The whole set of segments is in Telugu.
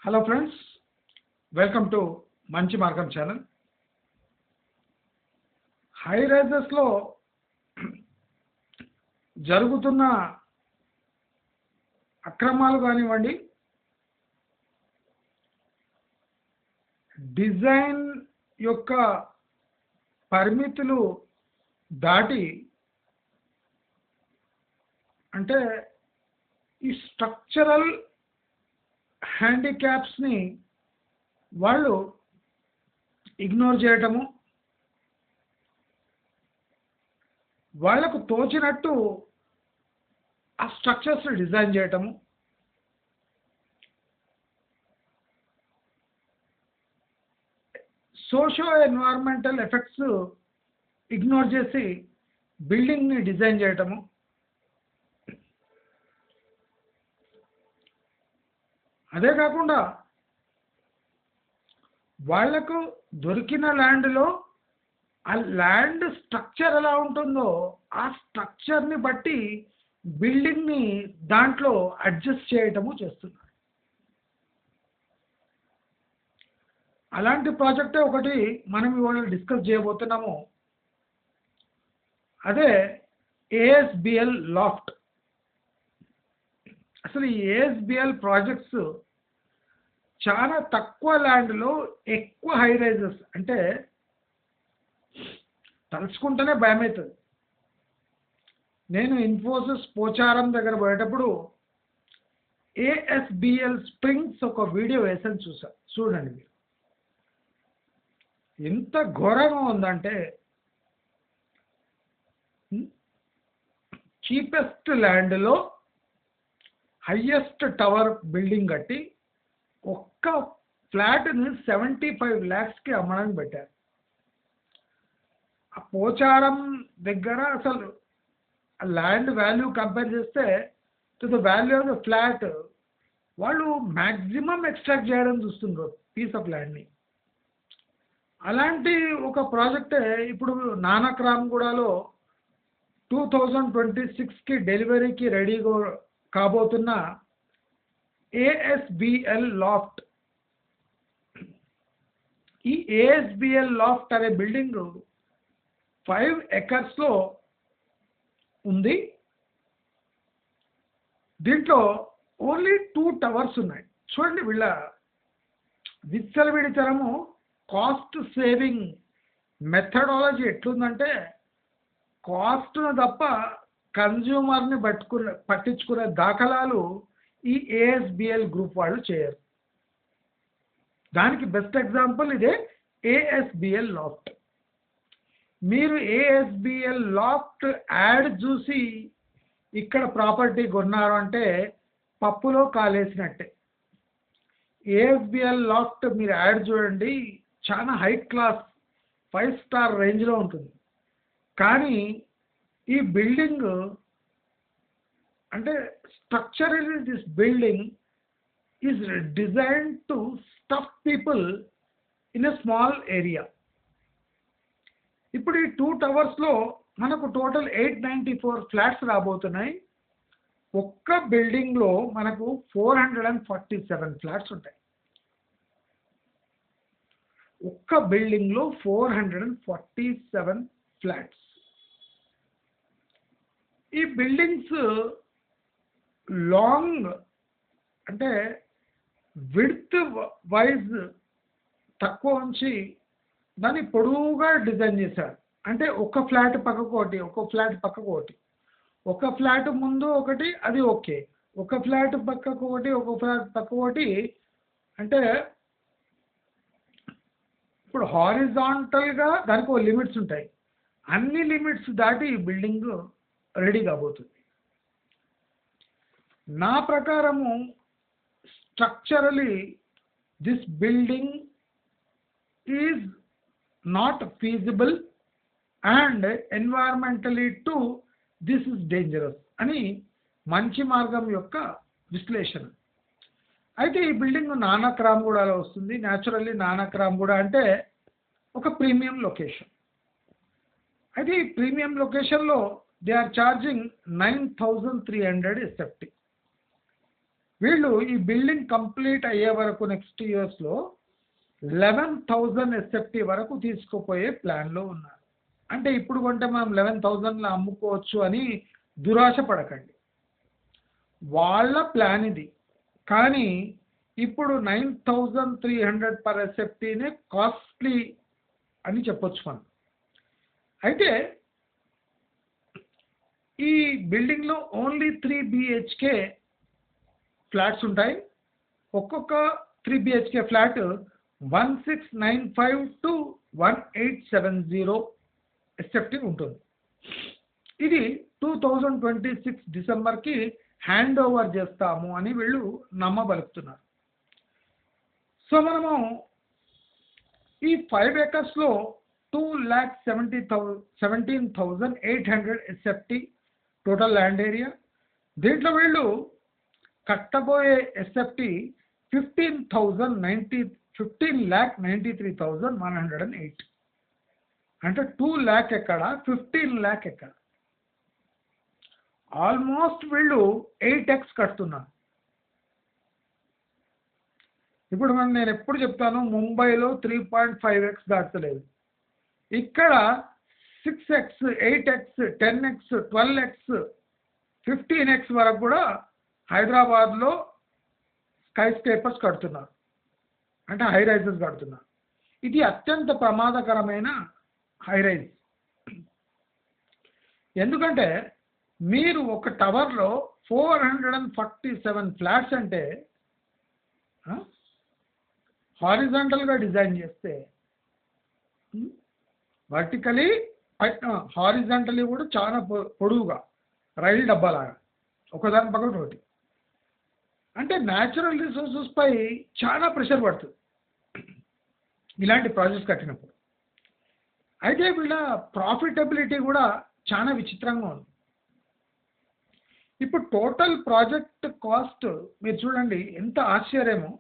హలో ఫ్రెండ్స్, వెల్కమ్ టు మంచి మార్గం ఛానల్. హై రైజెస్లో జరుగుతున్న అక్రమాలు కానివ్వండి, డిజైన్ యొక్క పరిమితులు దాటి అంటే ఈ స్ట్రక్చరల్ హ్యాండిక్యాప్స్ని వాళ్ళు ఇగ్నోర్ చేయటము, వాళ్లకు తోచినట్టు ఆ స్ట్రక్చర్స్ డిజైన్ చేయటము, సోషో ఎన్వైరన్మెంటల్ ఎఫెక్ట్స్ ఇగ్నోర్ చేసి బిల్డింగ్ని డిజైన్ చేయటము, అదే కాకుండా వాళ్లకు దొరికిన ల్యాండ్లో ఆ ల్యాండ్ స్ట్రక్చర్ ఎలా ఉంటుందో ఆ స్ట్రక్చర్ని బట్టి బిల్డింగ్ని దాంట్లో అడ్జస్ట్ చేయటము చేస్తున్నారు. అలాంటి ప్రాజెక్టే ఒకటి మనం ఇవాళ డిస్కస్ చేయబోతున్నాము. అదే ఏఎస్బిఎల్ లాఫ్ట్. అసలు ఈ ఏఎస్బిఎల్ ప్రాజెక్ట్స్ చాలా తక్కువ ల్యాండ్లో ఎక్కువ హై రైజెస్, అంటే తలుచుకుంటేనే భయమవుతుంది. నేను ఇన్ఫోసిస్ పోచారం దగ్గర పోయేటప్పుడు ఏఎస్బిఎల్ స్ప్రింగ్స్ ఒక వీడియో వేసాను, చూడండి మీరు. ఎంత ఘోరంగా ఉందంటే చీపెస్ట్ ల్యాండ్లో హయ్యెస్ట్ టవర్ బిల్డింగ్ కట్టి ఒక్క ఫ్లాట్ని 75 lakhsకి అమ్మడానికి పెట్టారు. ఆ పోచారం దగ్గర అసలు ల్యాండ్ వాల్యూ కంపేర్ చేస్తే to the value of the flat వాళ్ళు మ్యాక్సిమం ఎక్స్ట్రాక్ట్ చేయడం చూస్తున్నారు పీస్ ఆఫ్ ల్యాండ్ని. అలాంటి ఒక ప్రాజెక్టే ఇప్పుడు నానక్రామ్గూడలో 2026కి డెలివరీకి రెడీ కాబోతున్న ఏఎస్బిఎల్ లాఫ్ట్. ఈ ఏఎస్బిఎల్ లాఫ్ట్ అనే బిల్డింగ్ 5 acres ఉంది. దీంట్లో ఓన్లీ 2 towers ఉన్నాయి. చూడండి వీళ్ళ విచ్చలవిడితనము, కాస్ట్ సేవింగ్ మెథడాలజీ ఎట్లుందంటే కాస్ట్ను తప్ప కన్జ్యూమర్ని పట్టించుకునే దాఖలాలు ఈ ఏఎస్బిఎల్ గ్రూప్ వాళ్ళు చేయరు. దానికి బెస్ట్ ఎగ్జాంపుల్ ఇదే ఏఎస్బిఎల్ లాఫ్ట్. మీరు ఏఎస్బిఎల్ లాఫ్ట్ యాడ్ చూసి ఇక్కడ ప్రాపర్టీ కొన్నారు అంటే పప్పులో కాలేసినట్టే. ఏఎస్బిఎల్ లాఫ్ట్ మీరు యాడ్ చూడండి, చాలా హై క్లాస్ 5 star రేంజ్లో ఉంటుంది. కానీ ఈ బిల్డింగ్ అంటే structurally this building is design to stuff people in a small area. ఇప్పుడు ఈ 2 towersలో మనకు టోటల్ 894 ఫ్లాట్స్ రాబోతున్నాయి. ఒక్క బిల్డింగ్లో మనకు 447 ఫ్లాట్స్ ఉంటాయి. ఒక్క బిల్డింగ్లో 447 ఫ్లాట్స్. ఈ బిల్డింగ్స్ లాంగ్ అంటే విడ్త్ వైజ్ తక్కువ ఉంచి దాన్ని పొడవుగా డిజైన్ చేశారు. అంటే ఒక ఫ్లాట్ పక్కకు ఒకటి, ఒక ఫ్లాట్ పక్కకు ఒకటి, ఒక ఫ్లాట్ ముందు ఒకటి, అది ఓకే, ఒక ఫ్లాట్ పక్కకు ఒకటి, ఒక ఫ్లాట్ పక్కకు ఒకటి. అంటే ఇప్పుడు హారిజాంటల్గా దానికి ఒక లిమిట్స్ ఉంటాయి. అన్ని లిమిట్స్ దాటి ఈ బిల్డింగ్ రెడీ కాబోతుంది. నా ప్రకారము structurally this building is not feasible and environmentally to this is dangerous అని మంచి మార్గం యొక్క విశ్లేషణ. అయితే ఈ బిల్డింగ్ నానక్రామ్గూడలో వస్తుంది. న్యాచురల్లీ నానక్రామ్గూడ అంటే ఒక ప్రీమియం లొకేషన్. అయితే ఈ ప్రీమియం లొకేషన్లో దే ఆర్ ఛార్జింగ్ 9,300 SFT. వీళ్ళు ఈ బిల్డింగ్ కంప్లీట్ అయ్యే వరకు నెక్స్ట్ ఇయర్స్లో 11,000 ఎస్ఎఫ్టీ వరకు తీసుకుపోయే ప్లాన్లో ఉన్నారు. అంటే ఇప్పుడు కొంటే మనం 11,000లో అమ్ముకోవచ్చు అని దురాశ పడకండి, వాళ్ళ ప్లాన్ ఇది. కానీ ఇప్పుడు 9,300 పర్ ఎస్ఎఫ్టీనే కాస్ట్లీ అని చెప్పొచ్చు మనం. అయితే ఈ బిల్డింగ్లో ఓన్లీ 3 BHK ఫ్లాట్స్ ఉంటాయి. ఒక్కొక్క 3 BHK ఫ్లాట్ 1695 to 1870 ఎస్ఎఫ్టీ ఉంటుంది. ఇది 2026 డిసెంబర్కి హ్యాండ్ ఓవర్ చేస్తాము అని వీళ్ళు నమ్మబలుపుతున్నారు. సో మనము ఈ 5 acresలో 2,17,800 ఎస్ఎఫ్టీ టోటల్ ల్యాండ్ ఏరియా. దీంట్లో వీళ్ళు కట్టబోయే ఎస్ఎఫ్టీ 15,93,108. అంటే 2 lakh ఎక్కడ, 15 lakh ఎక్కడ, ఆల్మోస్ట్ వీళ్ళు 8x కడుతున్నారు. ఇప్పుడు నేను ఎప్పుడు చెప్తాను, ముంబైలో 3.5x దాటలేదు, ఇక్కడ 6x, 8x, 10x, 12x, 15x వరకు కూడా హైదరాబాద్లో స్కై స్కేపర్స్ కడుతున్నారు, అంటే హై రైజెస్ కడుతున్నారు. ఇది అత్యంత ప్రమాదకరమైన హై రైజ్. ఎందుకంటే మీరు ఒక టవర్లో 447 ఫ్లాట్స్ అంటే హారిజాంటల్గా డిజైన్ చేస్తే, వర్టికలీ హారిజాంటలీ కూడా చాలా పొడవుగా రైలు డబ్బాలాగా ఒకదాని పక్కన ఒకటి, అంటే న్యాచురల్ రిసోర్సెస్ పై చాలా ప్రెషర్ పడుతుంది ఇలాంటి ప్రాజెక్ట్స్ కట్టినప్పుడు. అయితే వీళ్ళ ప్రాఫిటబిలిటీ కూడా చాలా విచిత్రంగా ఉంది. ఇప్పుడు టోటల్ ప్రాజెక్ట్ కాస్ట్ మీరు చూడండి ఎంత ఆశ్చర్యమో,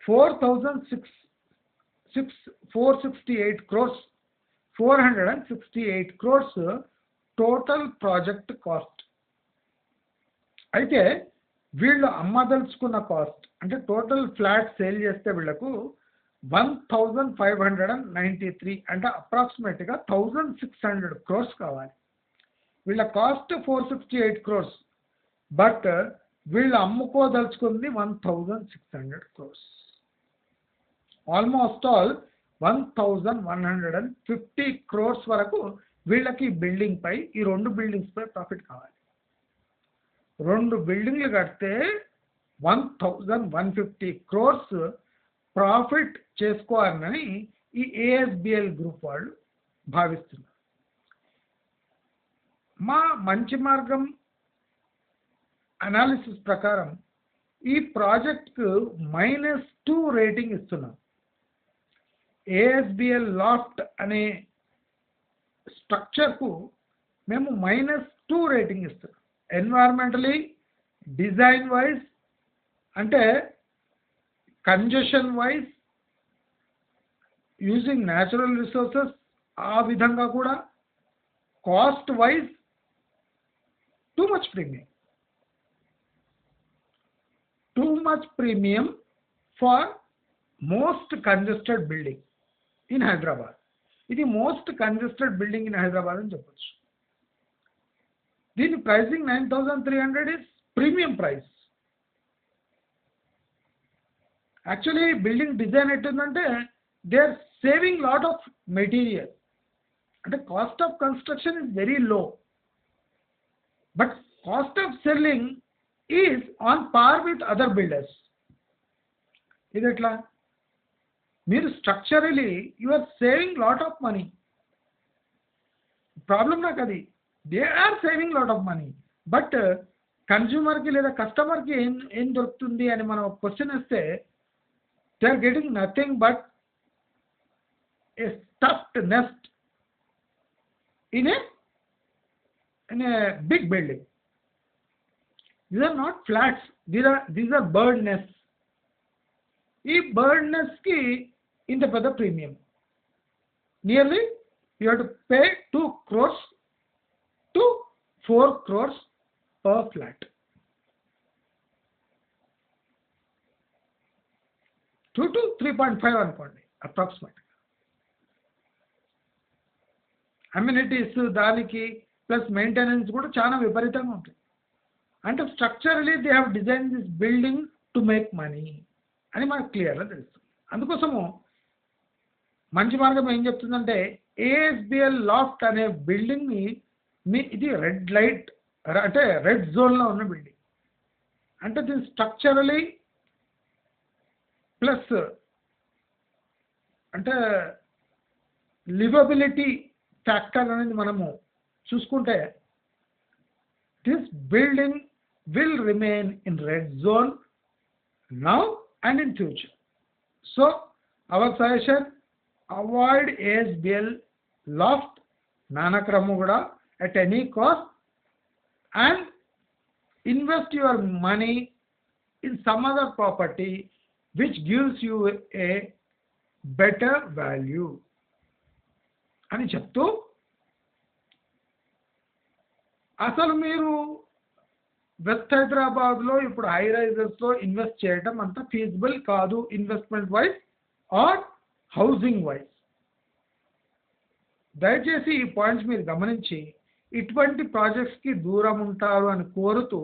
468 crores, 468 crores total project cost. అయితే వీళ్ళు అమ్మదలుచుకున్న కాస్ట్ అంటే టోటల్ ఫ్లాట్ సేల్ చేస్తే వీళ్లకు 1,593, అంటే అప్రాక్సిమేట్గా 1,600 crores కావాలి. వీళ్ళ కాస్ట్ 468 crores, బట్ వీళ్ళు అమ్ముకోదలుచుకుంది 1,600 crores. ఆల్మోస్ట్ ఆల్ 1,150 crores వరకు వీళ్ళకి బిల్డింగ్ పై, ఈ 2 బిల్డింగ్స్ పై ప్రాఫిట్ కావాలి. 2 బిల్డింగ్లు కడితే 1,150 crores ప్రాఫిట్ చేసుకోవాలని ఈ ASBL గ్రూప్ వాళ్ళు భావిస్తున్నారు. మా మంచి మార్గం అనాలిసిస్ ప్రకారం ఈ ప్రాజెక్ట్కు -2 రేటింగ్ ఇస్తున్నాం. ASBL లాఫ్ట్ అనే స్ట్రక్చర్కు మేము -2 రేటింగ్ ఇస్తున్నాం. ఎన్వైరన్మెంటలీ, డిజైన్ వైజ్, అంటే congestion wise, using natural resources, ఆ విధంగా కూడా cost wise too much premium for most congested building in Hyderabad. ఇది most congested building in Hyderabad అని చెప్పొచ్చు. దీని pricing 9,300 is premium price. Actually building design ఎట్టుందంటే they are saving lot of material, అంటే cost of construction is very low, but cost of selling is on par with other builders. ఇది ఎట్లా? మీరు structurally you are saving lot of money. Problem నాకు అది, they are saving lot of money, but కన్జ్యూమర్కి లేదా కస్టమర్కి ఏం దొరుకుతుంది అని మనం క్వశ్చన్ వేస్తే they are getting nothing but a stuffed nest in a big building. These are not flats, these are bird nests. ఈ bird nests కి ఇంత పెద్ద premium. Nearly you have to pay 2 crores to 4 crores per flat. 2 to 3.5 అనుకోండి అప్రాక్సిమేట్. అమ్యూనిటీస్ దానికి ప్లస్ మెయింటెనెన్స్ కూడా చాలా విపరీతంగా ఉంటుంది. అంటే structurally they have design this building to make money అని మనకు క్లియర్గా తెలుస్తుంది. అందుకోసము మంచి మార్గం ఏం చెప్తుందంటే ఏఎస్బిఎల్ లాఫ్ట్ అనే బిల్డింగ్ని ఇది రెడ్ లైట్ అంటే రెడ్ జోన్లో ఉన్న బిల్డింగ్. అంటే దీని స్ట్రక్చరలీ ప్లస్ అంటే లివబిలిటీ ఫ్యాక్టర్ అనేది మనము చూసుకుంటే this building will remain in red zone now and in future. So our suggestion, avoid ASBL loft Nanakramu kuda at any cost and invest your money in some other property which gives you a better value అని చెప్తూ అసలు మీరు వెస్ట్ హైదరాబాద్లో ఇప్పుడు హై రైజెస్లో ఇన్వెస్ట్ చేయడం అంత ఫీజిబుల్ కాదు investment wise or housing wise. దయచేసి ఈ పాయింట్స్ మీరు గమనించి ఇటువంటి ప్రాజెక్ట్స్కి దూరం ఉంటారు అని కోరుతూ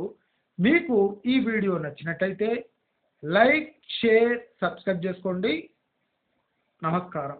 మీకు ఈ వీడియో నచ్చినట్టయితే లైక్, షేర్, సబ్స్క్రైబ్ చేసుకోండి. నమస్కారం.